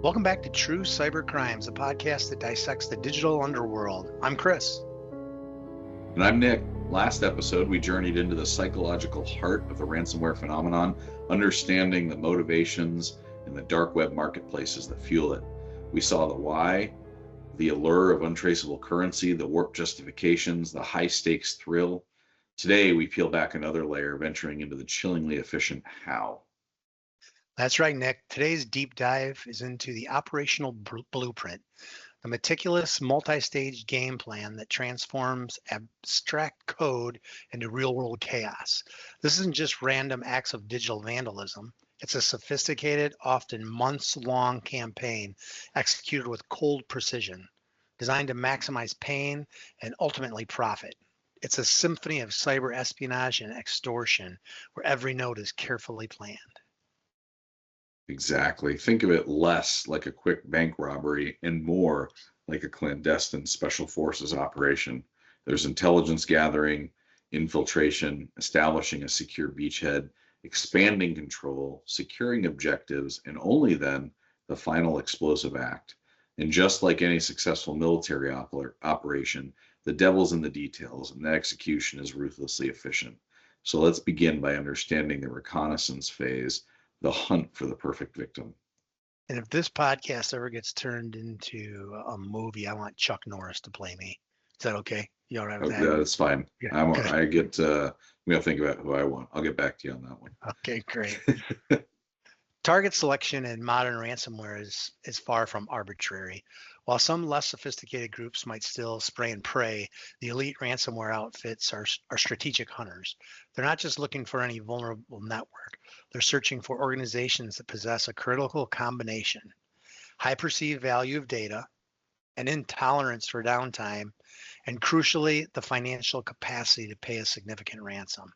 Welcome back to True Cybercrimes, a podcast that dissects the digital underworld. I'm Chris. And I'm Nick. Last episode, we journeyed into the psychological heart of the ransomware phenomenon, understanding the motivations and the dark web marketplaces that fuel it. We saw the why, the allure of untraceable currency, the warped justifications, the high-stakes thrill. Today, we peel back another layer, venturing into the chillingly efficient how. That's right, Nick. Today's deep dive is into the operational blueprint, the meticulous multi-stage game plan that transforms abstract code into real-world chaos. This isn't just random acts of digital vandalism. It's a sophisticated, often months-long campaign executed with cold precision, designed to maximize pain and ultimately profit. It's a symphony of cyber espionage and extortion where every note is carefully planned. Exactly. Think of it less like a quick bank robbery and more like a clandestine special forces operation. There's intelligence gathering, infiltration, establishing a secure beachhead, expanding control, securing objectives, and only then the final explosive act. And just like any successful military operation, the devil's in the details, and the execution is ruthlessly efficient. So let's begin by understanding the reconnaissance phase, the hunt for the perfect victim. And if this podcast ever gets turned into a movie, I want Chuck Norris to play me. Is that okay? You all right with that? Yeah, that's fine. Yeah. I'm gonna think about who I want. I'll get back to you on that one. Okay, great. Target selection in modern ransomware is far from arbitrary. While some less sophisticated groups might still spray and pray, the elite ransomware outfits are strategic hunters. They're not just looking for any vulnerable network. They're searching for organizations that possess a critical combination: high perceived value of data, an intolerance for downtime, and crucially, the financial capacity to pay a significant ransom.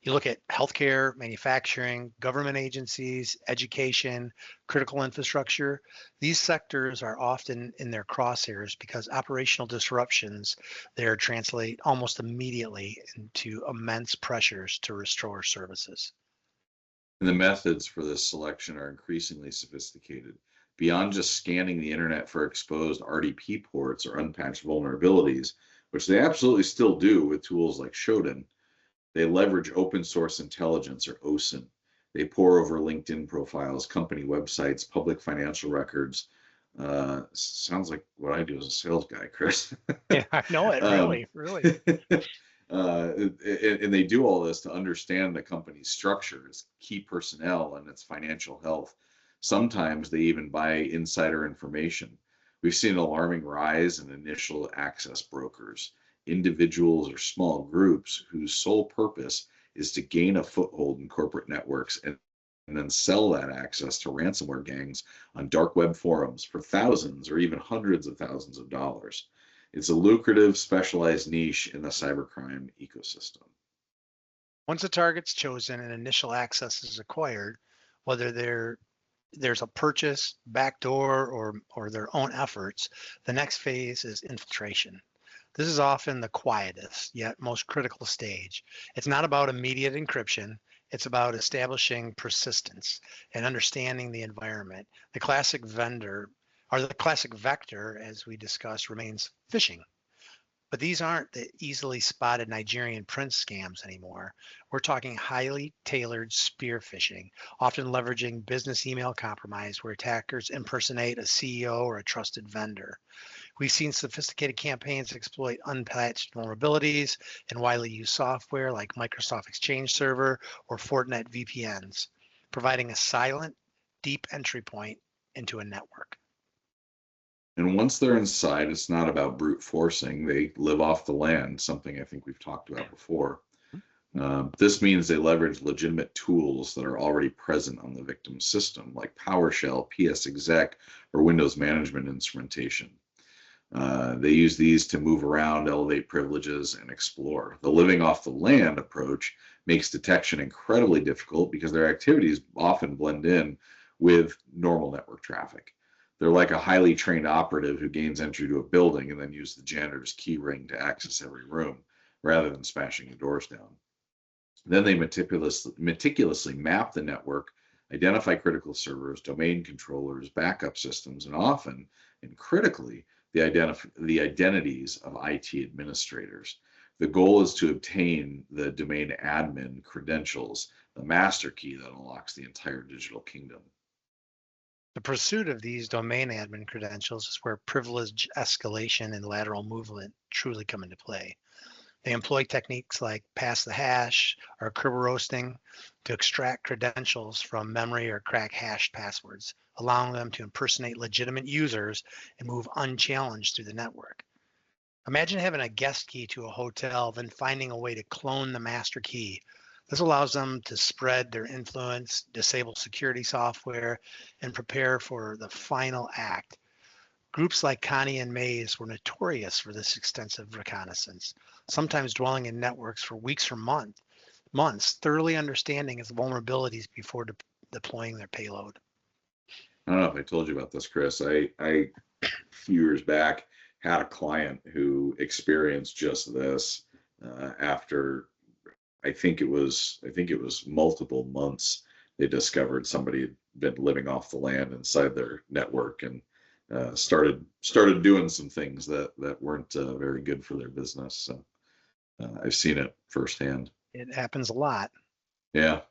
You look at healthcare, manufacturing, government agencies, education, critical infrastructure. These sectors are often in their crosshairs because operational disruptions there translate almost immediately into immense pressures to restore services. And the methods for this selection are increasingly sophisticated. Beyond just scanning the internet for exposed RDP ports or unpatched vulnerabilities, which they absolutely still do with tools like Shodan, they leverage open source intelligence, or OSINT. They pore over LinkedIn profiles, company websites, public financial records. Sounds like what I do as a sales guy, Chris. Yeah, I know it, really. And they do all this to understand the company's structure, its key personnel, and its financial health. Sometimes they even buy insider information. We've seen an alarming rise in initial access brokers, individuals or small groups whose sole purpose is to gain a foothold in corporate networks and then sell that access to ransomware gangs on dark web forums for thousands or even hundreds of thousands of dollars. It's a lucrative, specialized niche in the cybercrime ecosystem. Once a target's chosen and initial access is acquired, whether there's a purchase, backdoor, or their own efforts, the next phase is infiltration. This is often the quietest, yet most critical stage. It's not about immediate encryption. It's about establishing persistence and understanding the environment. The classic vector, as we discussed, remains phishing. But these aren't the easily spotted Nigerian prince scams anymore. We're talking highly tailored spear phishing, often leveraging business email compromise where attackers impersonate a CEO or a trusted vendor. We've seen sophisticated campaigns exploit unpatched vulnerabilities in widely used software like Microsoft Exchange Server or Fortinet VPNs, providing a silent, deep entry point into a network. And once they're inside, it's not about brute forcing. They live off the land, something I think we've talked about before. This means they leverage legitimate tools that are already present on the victim's system, like PowerShell, PSExec, or Windows management instrumentation. They use these to move around, elevate privileges, and explore. The living off the land approach makes detection incredibly difficult because their activities often blend in with normal network traffic. They're like a highly trained operative who gains entry to a building and then uses the janitor's key ring to access every room rather than smashing the doors down. Then they meticulously map the network identify critical servers, domain controllers, backup systems, and often, and critically, the identities of IT administrators. The goal is to obtain the domain admin credentials, the master key that unlocks the entire digital kingdom. The pursuit of these domain admin credentials is where privilege escalation and lateral movement truly come into play. They employ techniques like pass the hash or Kerber roasting to extract credentials from memory or crack hashed passwords, allowing them to impersonate legitimate users and move unchallenged through the network. Imagine having a guest key to a hotel, then finding a way to clone the master key. This allows them to spread their influence, disable security software, and prepare for the final act. Groups like Connie and Mays were notorious for this extensive reconnaissance, sometimes dwelling in networks for weeks or months, thoroughly understanding its vulnerabilities before deploying their payload. I don't know if I told you about this, Chris. I a few years back had a client who experienced just this after I think it was multiple months. They discovered somebody had been living off the land inside their network and started doing some things that weren't very good for their business. So I've seen it firsthand. It happens a lot. Yeah.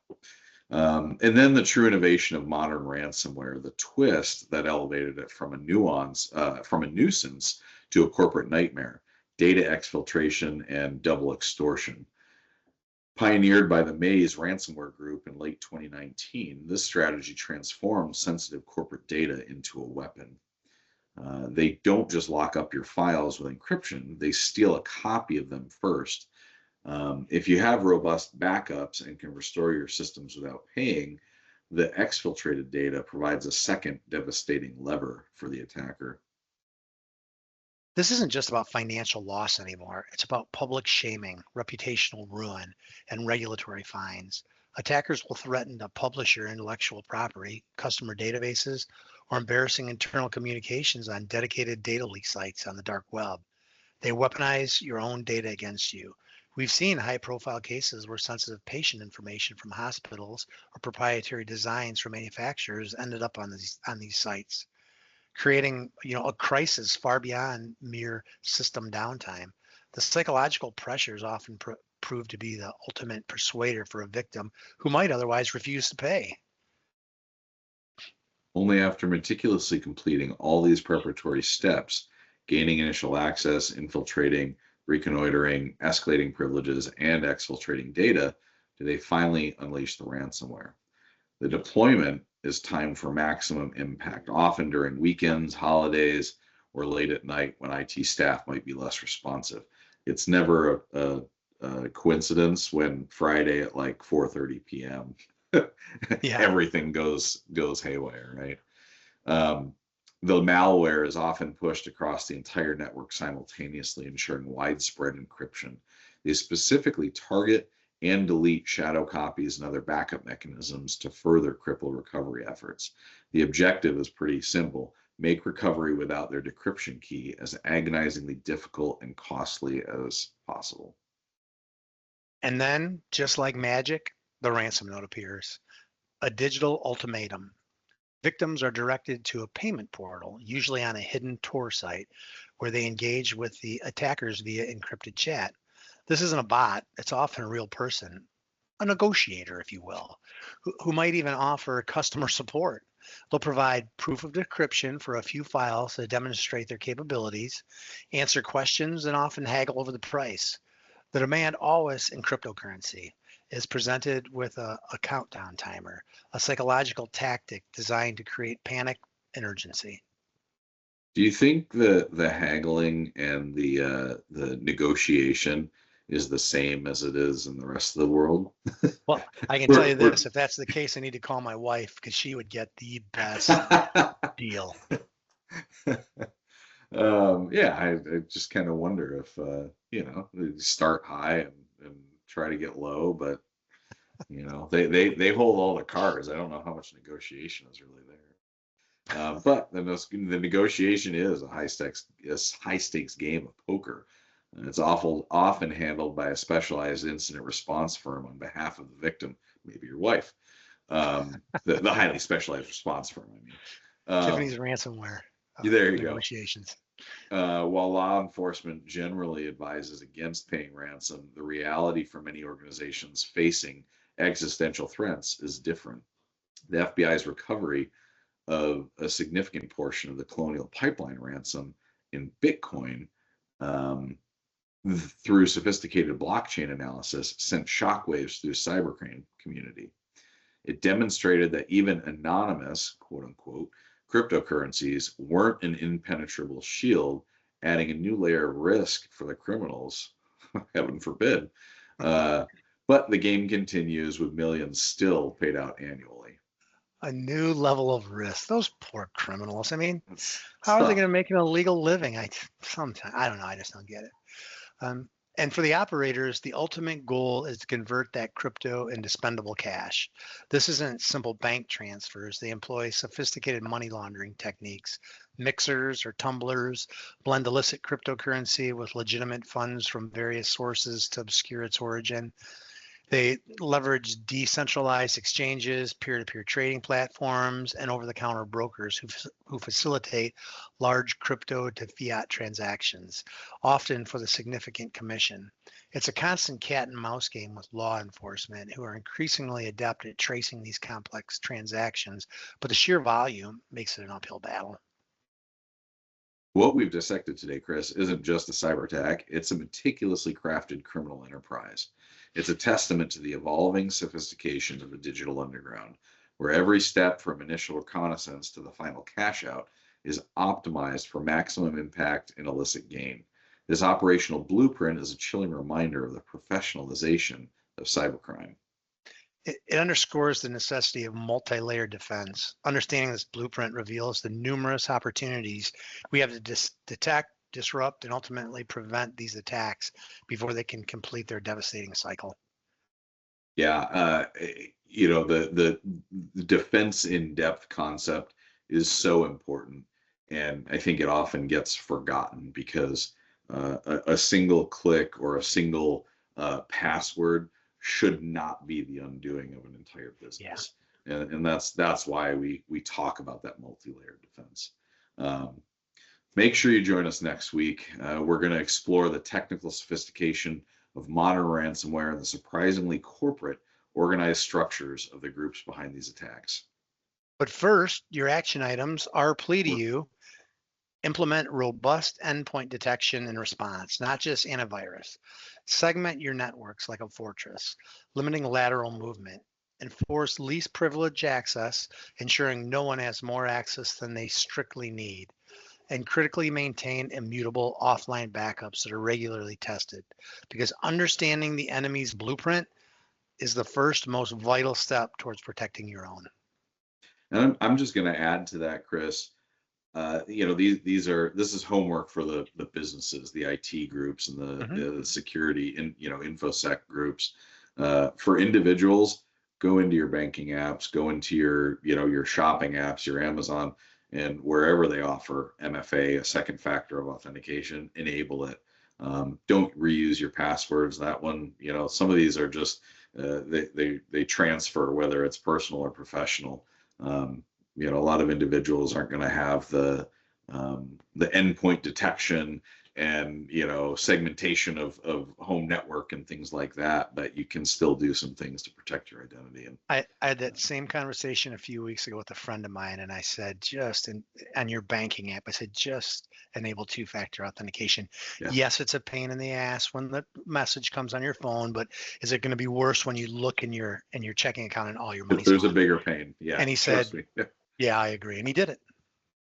And then the true innovation of modern ransomware, the twist that elevated it from a nuisance to a corporate nightmare, data exfiltration and double extortion. Pioneered by the Maze ransomware group in late 2019, this strategy transformed sensitive corporate data into a weapon. They don't just lock up your files with encryption, they steal a copy of them first. If you have robust backups and can restore your systems without paying, the exfiltrated data provides a second devastating lever for the attacker. This isn't just about financial loss anymore. It's about public shaming, reputational ruin, and regulatory fines. Attackers will threaten to publish your intellectual property, customer databases, or embarrassing internal communications on dedicated data leak sites on the dark web. They weaponize your own data against you. We've seen high-profile cases where sensitive patient information from hospitals or proprietary designs from manufacturers ended up on these sites, creating a crisis far beyond mere system downtime. The psychological pressures often prove to be the ultimate persuader for a victim who might otherwise refuse to pay. Only after meticulously completing all these preparatory steps, gaining initial access, infiltrating, reconnoitering, escalating privileges, and exfiltrating data, do they finally unleash the ransomware. The deployment is timed for maximum impact, often during weekends, holidays, or late at night when IT staff might be less responsive. It's never a coincidence when Friday at like 4:30 p.m. Yeah. everything goes haywire, right? The malware is often pushed across the entire network simultaneously, ensuring widespread encryption. They specifically target and delete shadow copies and other backup mechanisms to further cripple recovery efforts. The objective is pretty simple: make recovery without their decryption key as agonizingly difficult and costly as possible. And then, just like magic, the ransom note appears. A digital ultimatum. Victims are directed to a payment portal, usually on a hidden Tor site, where they engage with the attackers via encrypted chat. This isn't a bot, it's often a real person, a negotiator, if you will, who might even offer customer support. They'll provide proof of decryption for a few files to demonstrate their capabilities, answer questions, and often haggle over the price. The demand, always in cryptocurrency, is presented with a countdown timer, a psychological tactic designed to create panic and urgency. Do you think the haggling and the negotiation is the same as it is in the rest of the world? Well, I can tell We're, you we're this, if that's the case, I need to call my wife because she would get the best deal. yeah, I just kind of wonder if they start high and try to get low, but they hold all the cards. I don't know how much negotiation is really there. But the negotiation is a high stakes game of poker. And it's often handled by a specialized incident response firm on behalf of the victim, maybe your wife. The highly specialized response firm, I mean. Tiffany's ransomware There you go. negotiations. While law enforcement generally advises against paying ransom, the reality for many organizations facing existential threats is different. The FBI's recovery of a significant portion of the Colonial Pipeline ransom in Bitcoin through sophisticated blockchain analysis sent shockwaves through the cybercrime community. It demonstrated that even anonymous, quote unquote, cryptocurrencies weren't an impenetrable shield, adding a new layer of risk for the criminals, heaven forbid. But the game continues with millions still paid out annually. A new level of risk. Those poor criminals. I mean, It's how are they tough. going to make an illegal living? I don't know. I just don't get it. And for the operators, the ultimate goal is to convert that crypto into spendable cash. This isn't simple bank transfers. They employ sophisticated money laundering techniques. Mixers or tumblers blend illicit cryptocurrency with legitimate funds from various sources to obscure its origin. They leverage decentralized exchanges, peer-to-peer trading platforms, and over-the-counter brokers who facilitate large crypto to fiat transactions, often for the significant commission. It's a constant cat and mouse game with law enforcement, who are increasingly adept at tracing these complex transactions, but the sheer volume makes it an uphill battle. What we've dissected today, Chris, isn't just a cyber attack, it's a meticulously crafted criminal enterprise. It's a testament to the evolving sophistication of the digital underground, where every step from initial reconnaissance to the final cash out is optimized for maximum impact and illicit gain. This operational blueprint is a chilling reminder of the professionalization of cybercrime. It underscores the necessity of multi-layered defense. Understanding this blueprint reveals the numerous opportunities we have to detect, disrupt, and ultimately prevent these attacks before they can complete their devastating cycle. Yeah, the defense in depth concept is so important, and I think it often gets forgotten because a single click or a single password should not be the undoing of an entire business. Yeah. And that's why we talk about that multi-layered defense. Make sure you join us next week. We're going to explore the technical sophistication of modern ransomware and the surprisingly corporate organized structures of the groups behind these attacks. But first, your action items, our plea to you: implement robust endpoint detection and response, not just antivirus. Segment your networks like a fortress, limiting lateral movement. Enforce least privilege access, ensuring no one has more access than they strictly need. And critically maintain immutable offline backups that are regularly tested, because understanding the enemy's blueprint is the first most vital step towards protecting your own. And I'm just going to add to that, Chris. This is homework for the businesses, the IT groups, and the security and infosec groups. For individuals, go into your banking apps, go into your shopping apps, your Amazon, and wherever they offer MFA, a second factor of authentication, enable it. Don't reuse your passwords. That one, some of these are just they transfer, whether it's personal or professional. A lot of individuals aren't going to have the endpoint detection and segmentation of home network and things like that, but you can still do some things to protect your identity. And I had that same conversation a few weeks ago with a friend of mine, and I said, on your banking app, I said, just enable two-factor authentication. Yeah. Yes, it's a pain in the ass when the message comes on your phone, but is it going to be worse when you look in your checking account and all your money's There's gone? a bigger pain. Yeah. And he said, yeah, I agree. And he did it.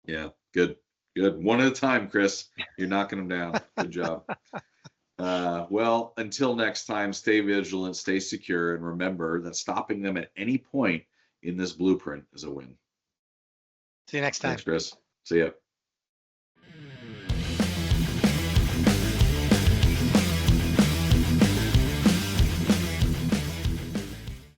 Yeah, good. One at a time, Chris. You're knocking them down. Good job. Well, until next time, stay vigilant, stay secure, and remember that stopping them at any point in this blueprint is a win. See you next time. Thanks, Chris. See ya.